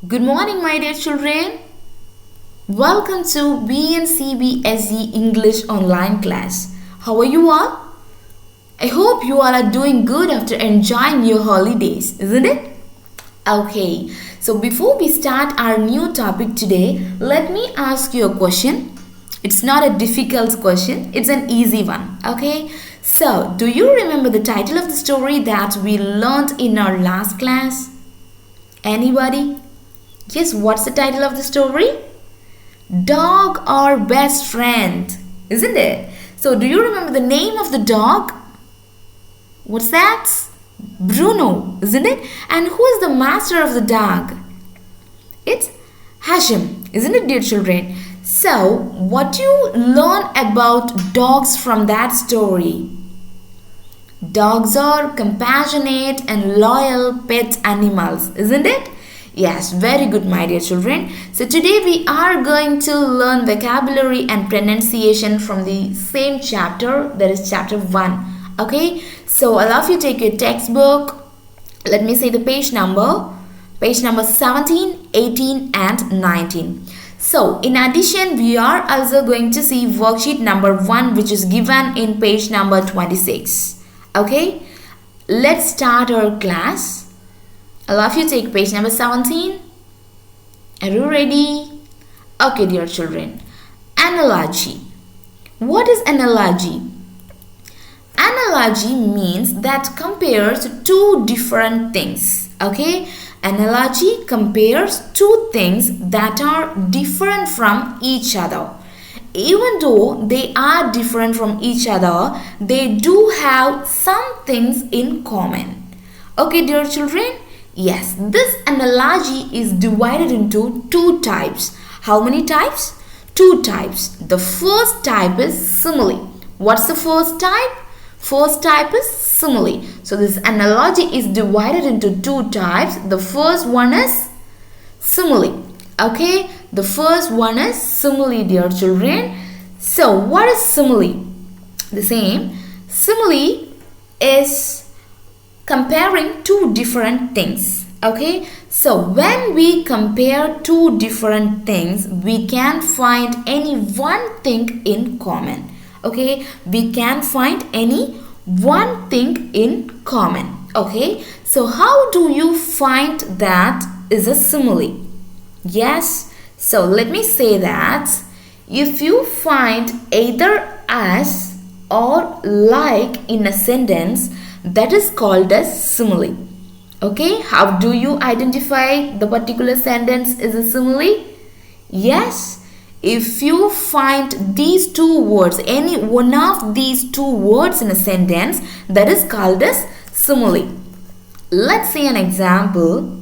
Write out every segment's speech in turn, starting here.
Good morning, my dear children. Welcome to BNCBSE English online class. How are you all? I hope you all are doing good after enjoying your holidays, isn't it? Okay, so before we start our new topic today, let me ask you a question. It's not a difficult question, it's an easy one. Okay, so do you remember the title of the story that we learned in our last class? Anybody? Yes, what's the title of the story? Dog or best friend, isn't it? So do you remember the name of the dog? What's that? Bruno, isn't it? And who is the master of the dog? It's Hashim, isn't it, dear children? So what do you learn about dogs from that story? Dogs are compassionate and loyal pet animals, isn't it? Yes, very good, my dear children. So today we are going to learn vocabulary and pronunciation from the same chapter, that is chapter 1. Okay, so all of you take your textbook. Let me say the page number 17, 18 and 19. So in addition, we are also going to see worksheet number 1, which is given in page number 26. Okay, let's start our class. All of you take page number 17. Are you ready? Okay, dear children. Analogy. What is analogy? Analogy means that compares two different things. Okay? Analogy compares two things that are different from each other. Even though they are different from each other, they do have some things in common. Okay, dear children? Yes, this analogy is divided into two types. How many types? Two types. The first type is simile. What's the first type? First type is simile. So this analogy is divided into two types. The first one is simile. Okay, the first one is simile, dear children. So what is simile? The same. Simile is comparing two different things. Okay, so when we compare two different things, we can find any one thing in common. Okay, we can find any one thing in common. Okay, so how do you find that is a simile? Yes, so let me say that if you find either as or like in a sentence, that is called as simile. Okay, how do you identify the particular sentence is a simile? Yes, if you find these two words, any one of these two words in a sentence, that is called as simile. Let's see an example.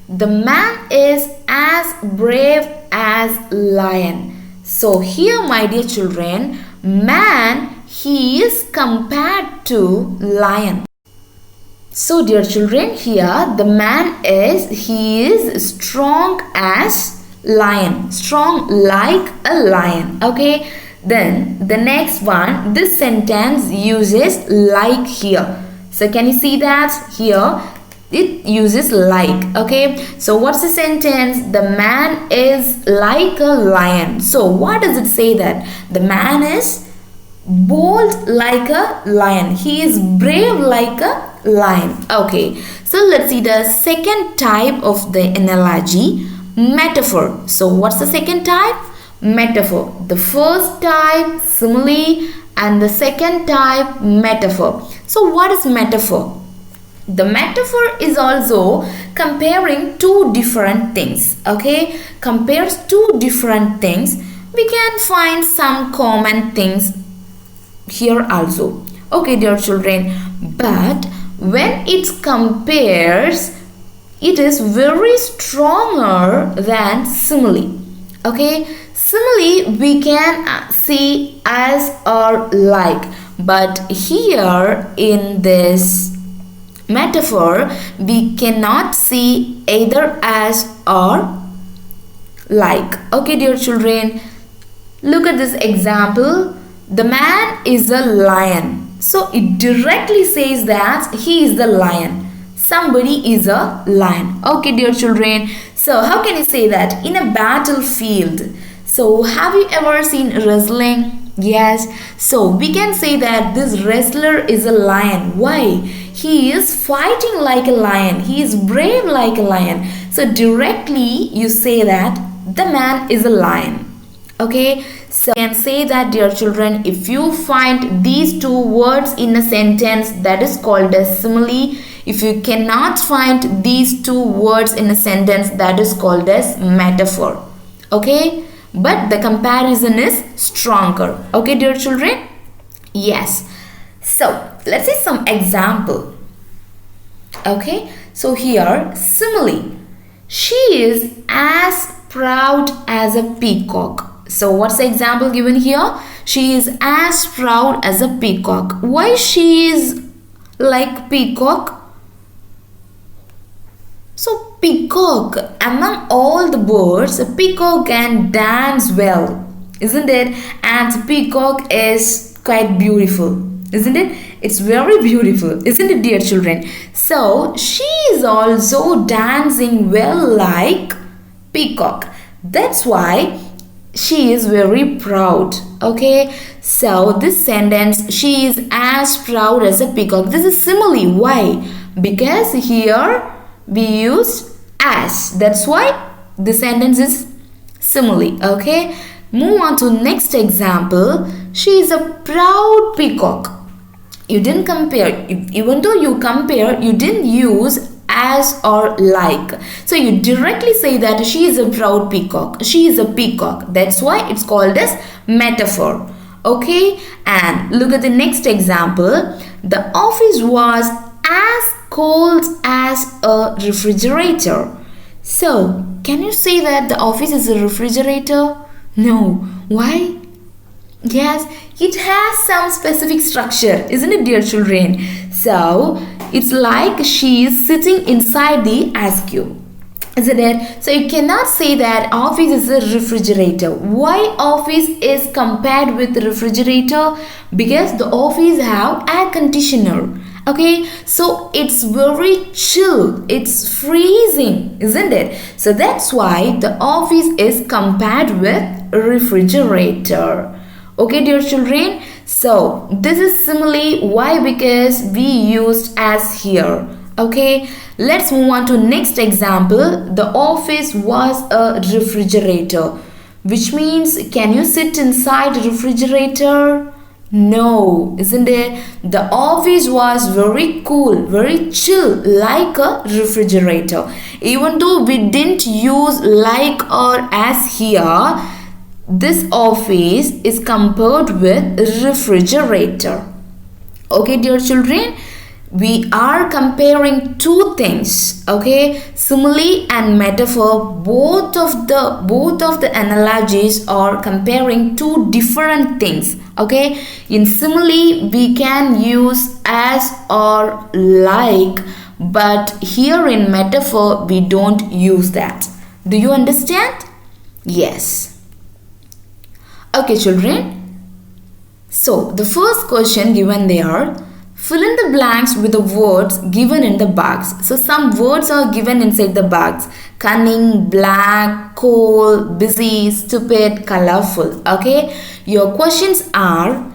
The man is as brave as lion. So here, my dear children, man, he is compared to lion. So dear children, here the man he is strong as lion, strong like a lion. Okay, then the next one, this sentence uses like here. So can you see that here it uses like? Okay, so what's the sentence? The man is like a lion. So what does it say? That the man is bold like a lion, he is brave like a lion. Okay, so let's see the second type of the analogy, metaphor. So what's the second type? Metaphor. The first type simile and the second type metaphor. So what is metaphor? The metaphor is also comparing two different things. Okay, compares two different things. We can find some common things here also. Okay, dear children, but when it compares, it is very stronger than simile. Okay, simile we can see as or like, but here in this metaphor we cannot see either as or like. Okay, dear children, look at this example. The man is a lion. So it directly says that he is the lion. somebody is a lion. Okay, dear children. So how can you say that? In a battlefield. So have you ever seen wrestling? Yes. So we can say that this wrestler is a lion. Why? He is fighting like a lion. He is brave like a lion. So directly you say that the man is a lion. Okay. So you can say that, dear children, if you find these two words in a sentence, that is called a simile. If you cannot find these two words in a sentence, that is called as metaphor. Okay, but the comparison is stronger. Okay, dear children. Yes. So let's see some example. Okay, so here simile. She is as proud as a peacock. So what's the example given here? She is as proud as a peacock. Why she is like peacock? So peacock, among all the birds, a peacock can dance well, isn't it? And peacock is quite beautiful, isn't it? It's very beautiful, isn't it, dear children? So she is also dancing well like peacock. That's why she is very proud. Okay, so this sentence, she is as proud as a peacock. This is simile. Why? Because here we used as. That's why the sentence is simile. Okay, move on to next example. She is a proud peacock. You didn't compare. Even though you compare, you didn't use as or like. So you directly say that she is a proud peacock. She is a peacock. That's why it's called as metaphor. Okay, and look at the next example. The office was as cold as a refrigerator. So can you say that the office is a refrigerator? No. Why? Yes, it has some specific structure, isn't it, dear children? So it's like she is sitting inside the ice cube, isn't it? So you cannot say that office is a refrigerator. Why office is compared with refrigerator? Because the office have air conditioner. Okay, so it's very chill, it's freezing, isn't it? So that's why the office is compared with refrigerator. Okay, dear children, so this is simile. Why? Because we used as here. Okay, let's move on to next example. The office was a refrigerator, which means can you sit inside a refrigerator? No, isn't it? The office was very cool, very chill, like a refrigerator. Even though we didn't use like or as here, this office is compared with refrigerator. Okay, dear children, we are comparing two things. Okay, simile and metaphor, both of the analogies are comparing two different things. Okay, in simile we can use as or like, but here in metaphor we don't use that. Do you understand? Yes. Okay, children. So the first question given there, fill in the blanks with the words given in the box. So some words are given inside the box. Cunning, black, cold, busy, stupid, colorful. Okay, your questions are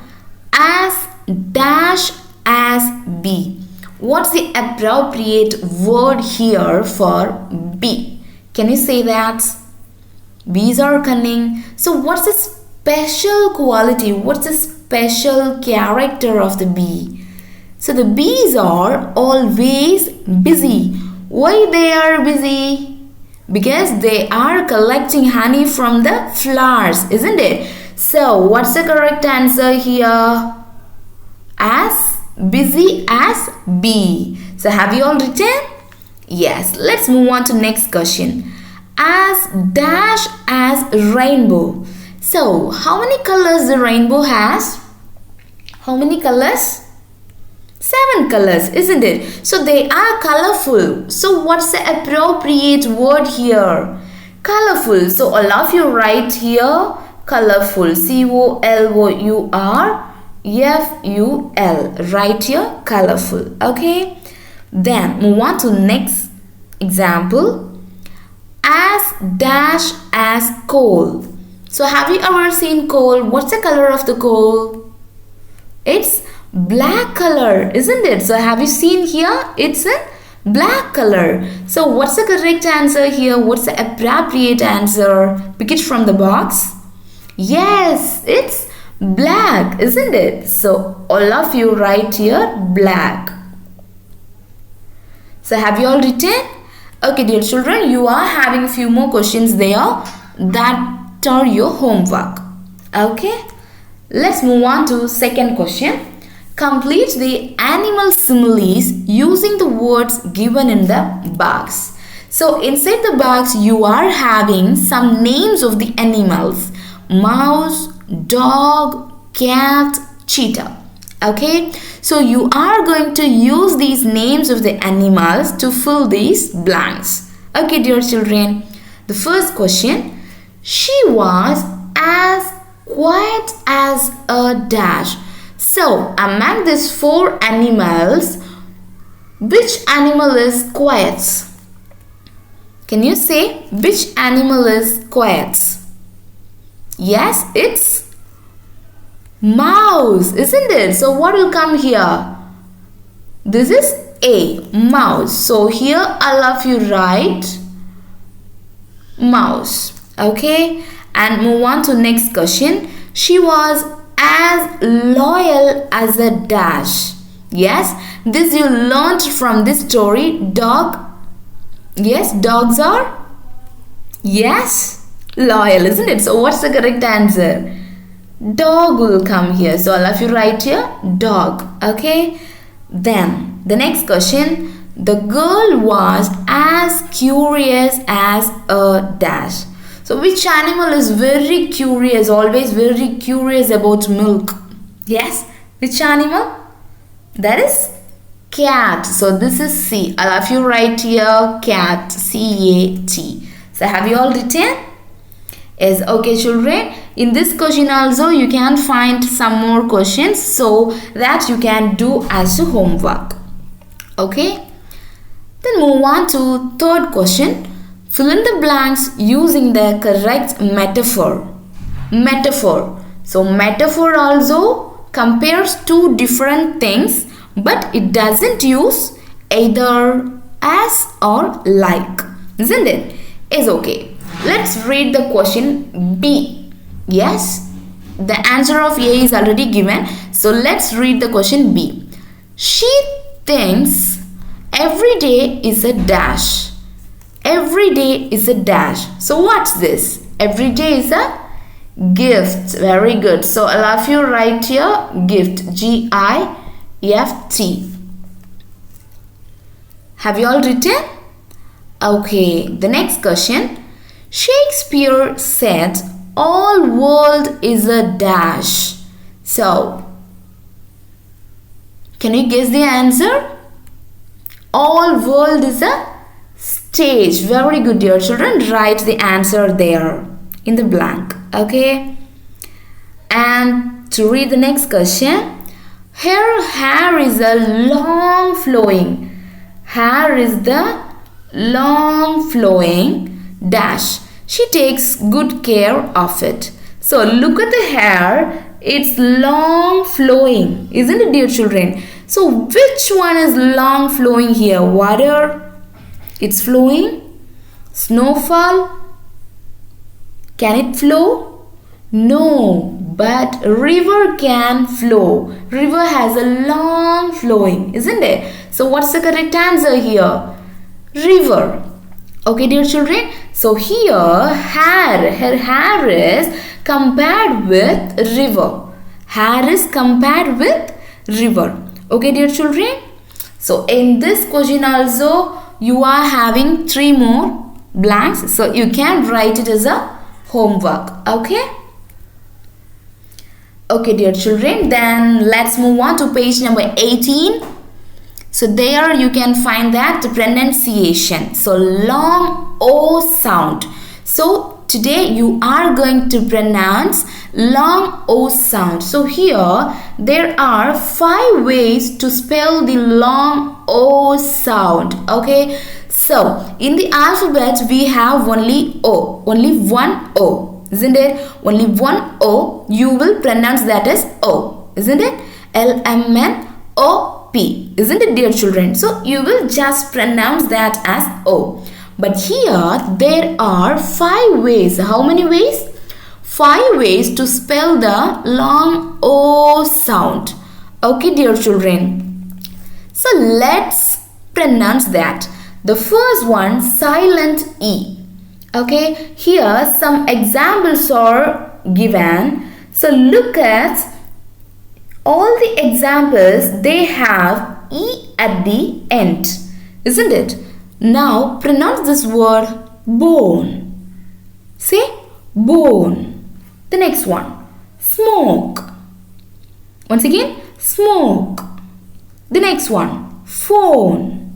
as dash as be. What's the appropriate word here for be? Can you say that? Bees are cunning. So what's the special quality? What's the special character of the bee? So the bees are always busy. Why they are busy? Because they are collecting honey from the flowers, isn't it? So what's the correct answer here? As busy as bee. So have you all written? Yes. Let's move on to next question. As dash as rainbow. So how many colors the rainbow has? How many colors? 7 colors, isn't it? So they are colorful. So what's the appropriate word here? Colorful. So all of you write here colorful. COLOUR FUL. Write here colorful. Okay. Then move on to next example. As dash as coal. So have you ever seen coal? What's the color of the coal? It's black color, isn't it? So have you seen here? It's a black color. So what's the correct answer here? What's the appropriate answer? Pick it from the box. Yes, it's black, isn't it? So all of you write here black. So have you all written? Okay, dear children, you are having few more questions there that are your homework. Okay, let's move on to second question. Complete the animal similes using the words given in the box. So inside the box you are having some names of the animals. Mouse, dog, cat, cheetah. Okay, so you are going to use these names of the animals to fill these blanks. Okay, dear children, the first question. She was as quiet as a dash. So among these four animals, which animal is quiet? Can you say which animal is quiet? Yes, it's mouse, isn't it? So what will come here? This is A, mouse. So here all of you write mouse. Okay, and move on to next question. She was as loyal as a dash. Yes, this you learned from this story. Dog. Yes, dogs are loyal, isn't it? So what's the correct answer? Dog will come here. So all of you write here dog. Okay, then the next question. The girl was as curious as a dash. So which animal is very curious, always very curious about milk? Yes, which animal? That is cat. So this is C. All of you write here cat, C-A-T. So have you all written? Yes, okay children. In this question also you can find some more questions so that you can do as a homework. Okay. Then move on to third question. Fill in the blanks using the correct metaphor. Metaphor. So metaphor also compares two different things, but it doesn't use either as or like, isn't it? Is okay. Let's read the question B. Yes, the answer of A is already given. So let's read the question B. She thinks every day is a dash. Every day is a dash. So what's this? Every day is a gift. Very good. So all of you write here gift. G-I-F-T. Have you all written? Okay. The next question. Shakespeare said all world is a dash. So can you guess the answer? All world is a stage. Very good, dear children. Write the answer there in the blank. Okay. And to read the next question. Her hair is a long flowing. Hair is the long flowing dash. She takes good care of it. So look at the hair. It's long flowing, isn't it, dear children? So which one is long flowing here? Water? It's flowing. Snowfall? Can it flow? No, but river can flow. River has a long flowing, isn't it? So what's the correct answer here? River. Okay, dear children. So here her hair is compared with river. Hair is compared with river. Okay, dear children. So in this question also you are having 3 more blanks. So you can write it as a homework. Okay. Okay, dear children. Then let's move on to page number 18. So there you can find that the pronunciation. So long O sound. So today you are going to pronounce long O sound. So here there are 5 ways to spell the long long O sound. Okay, so in the alphabet we have only O, only one O, isn't it? Only one O. You will pronounce that as O, isn't it? LMNOP, isn't it, dear children? So you will just pronounce that as O. But here there are 5 ways. How many ways? 5 ways to spell the long O sound. Okay, dear children. So let's pronounce that. The first one, silent E. Okay, here some examples are given. So look at all the examples. They have E at the end, isn't it? Now pronounce this word bone. Say bone. The next one, smoke. Once again, smoke. The next one, phone.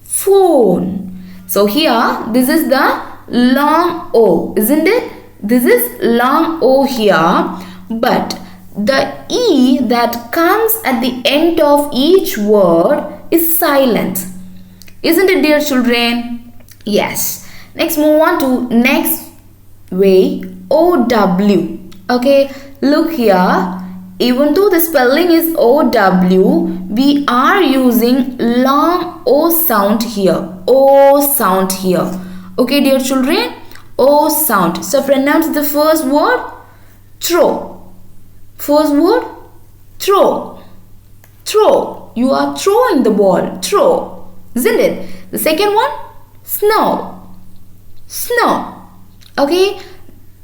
Phone. So here, this is the long O, isn't it? This is long O here, but the E that comes at the end of each word is silent. Isn't it, dear children? Yes. Next, move on to next way, OW. Okay, look here. Even though the spelling is OW, we are using long O sound here. O sound here. Okay, dear children? O sound. So pronounce the first word, throw. First word, throw. Throw. You are throwing the ball. Throw. Isn't it? The second one, snow. Snow. Okay.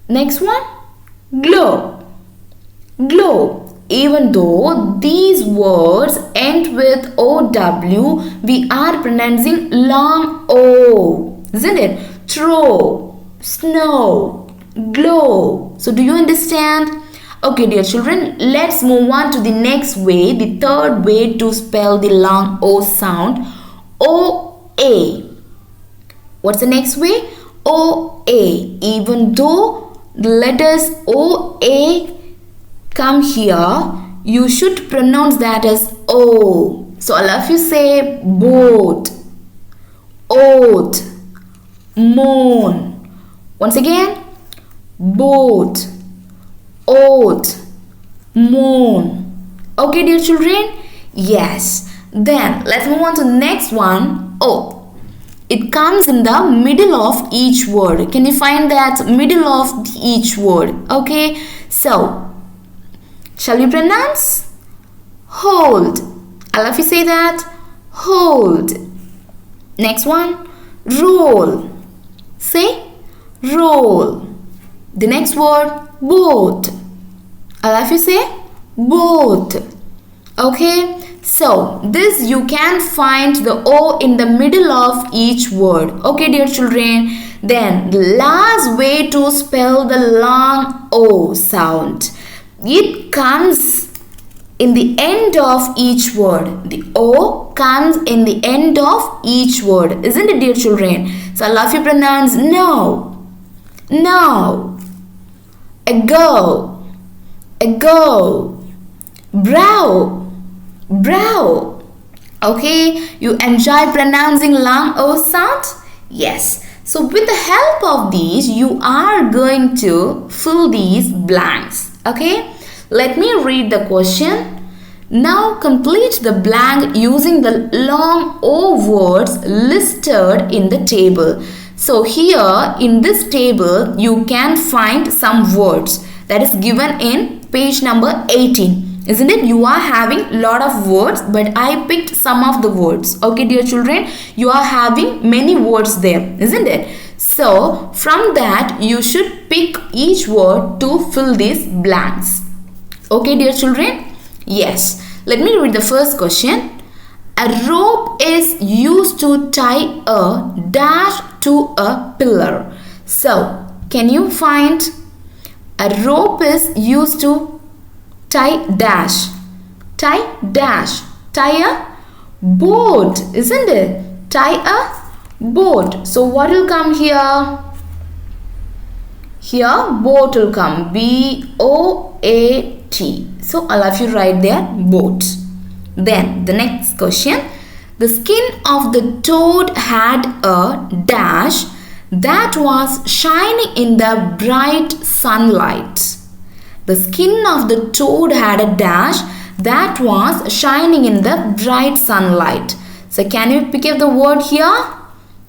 Next one, glow. Glow. Even though these words end with OW, we are pronouncing long O. Isn't it? Throw, snow, glow. So do you understand? Okay, dear children, let's move on to the next way, the third way to spell the long O sound. OA. What's the next way? OA. Even though the letters OA come here, you should pronounce that as O. So all of you say boat, oat, moan. Once again, boat, oat, moan. Okay, dear children? Yes. Then let's move on to the next one, O. It comes in the middle of each word. Can you find that middle of each word? Okay, so shall we pronounce? Hold. All of you say that. Hold. Next one, roll. Say roll. The next word, boat. All of you say boat. Okay, so this you can find the O in the middle of each word. Okay, dear children. Then the last way to spell the long O sound. It comes in the end of each word. The O comes in the end of each word. Isn't it, dear children? So all of you pronounce no. No. Ago. Ago. Brow. Brow. Okay, you enjoy pronouncing long O sound? Yes. So with the help of these, you are going to fill these blanks. Okay, let me read the question. Now complete the blank using the long O words listed in the table. So here in this table, you can find some words that is given in page number 18. Isn't it? You are having a lot of words, but I picked some of the words. Okay, dear children, you are having many words there, isn't it? So from that, you should pick each word to fill these blanks. Okay, dear children? Yes. Let me read the first question. A rope is used to tie a dash to a pillar. So, can you find a rope is used to tie dash. Tie dash. Tie a boat, isn't it? Tie a boat. So what will come here? Here boat will come. B-O-A-T. So all of you write there boat. Then the next question. The skin of the toad had a dash that was shining in the bright sunlight. The skin of the toad had a dash that was shining in the bright sunlight. So can you pick up the word here?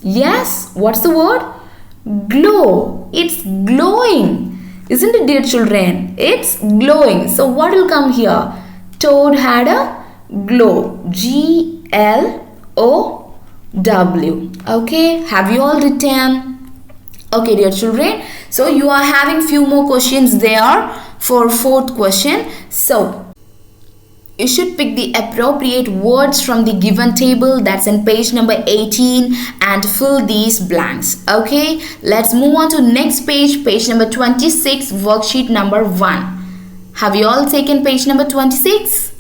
Yes. What's the word? Glow. It's glowing. Isn't it, dear children? It's glowing. So what will come here? Toad had a glow. G-L-O-W. Okay. Have you all written? Okay, dear children. So you are having few more questions there for fourth question. So you should pick the appropriate words from the given table that's in page number 18 and fill these blanks. Okay, let's move on to next page, page number 26, worksheet number 1. Have you all taken page number 26?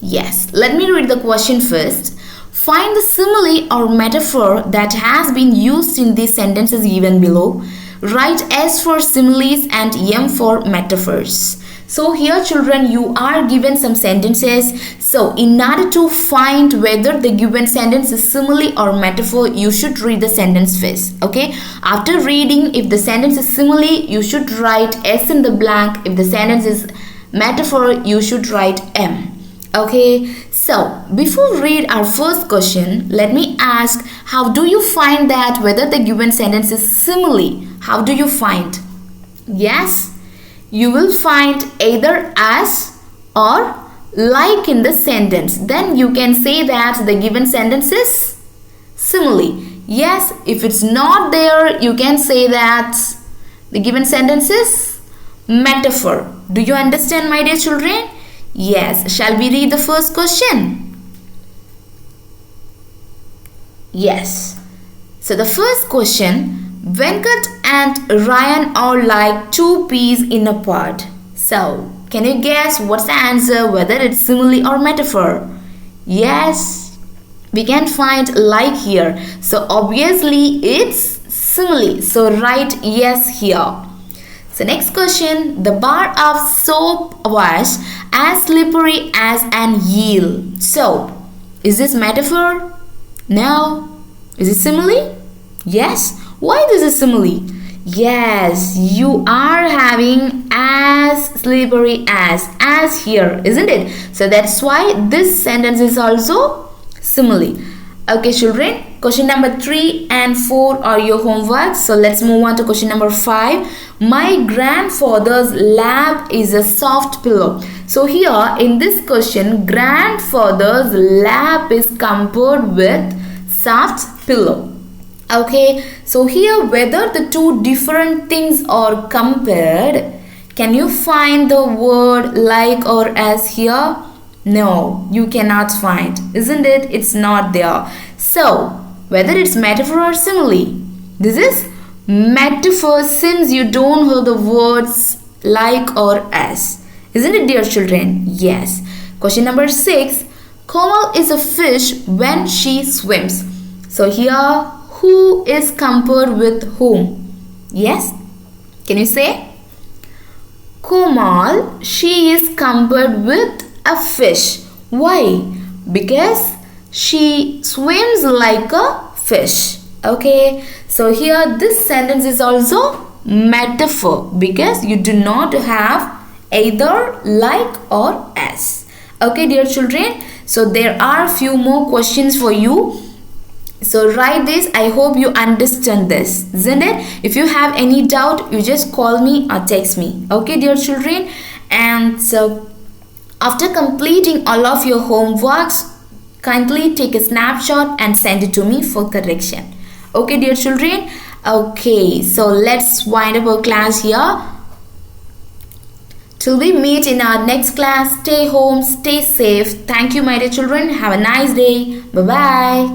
Yes, let me read the question first. Find the simile or metaphor that has been used in these sentences given below. Write S for similes and M for metaphors. So here children, you are given some sentences. So in order to find whether the given sentence is simile or metaphor, you should read the sentence first. Okay. After reading, if the sentence is simile, you should write S in the blank. If the sentence is metaphor, you should write M. Okay. So before we read our first question, let me ask, how do you find that whether the given sentence is simile? How do you find? Yes. You will find either as or like in the sentence. Then you can say that the given sentence is simile. Yes, if it's not there, you can say that the given sentence is metaphor. Do you understand, my dear children? Yes. Shall we read the first question? Yes. So the first question, Venkat and Ryan are like two peas in a pod. So, can you guess what's the answer, whether it's simile or metaphor? Yes, we can find like here. So, obviously it's simile. So, write yes here. So, next question, the bar of soap was as slippery as an eel. So, is this metaphor? No. Is it simile? Yes. Why this is simile? Yes, you are having as slippery as here, isn't it? So that's why this sentence is also simile. Okay, children, question number 3 and 4 are your homework. So let's move on to question number 5. My grandfather's lap is a soft pillow. So here in this question, grandfather's lap is compared with soft pillow. Okay, so here whether the two different things are compared, can you find the word like or as here? No, you cannot find, isn't it? It's not there. So whether it's metaphor or simile, this is metaphor since you don't hear the words like or as, isn't it, dear children? Yes. Question number 6, Komal is a fish when she swims. So here, who is compared with whom? Yes? Can you say? Komal, she is compared with a fish. Why? Because she swims like a fish. Okay? So here this sentence is also metaphor because you do not have either like or as. Okay, dear children? So there are few more questions for you. So write this. I hope you understand this, isn't it? If you have any doubt, you just call me or text me. Okay, dear children? And so after completing all of your homeworks, kindly take a snapshot and send it to me for correction. Okay, dear children? Okay, so let's wind up our class here. Till we meet in our next class, stay home, stay safe. Thank you, my dear children. Have a nice day. Bye-bye.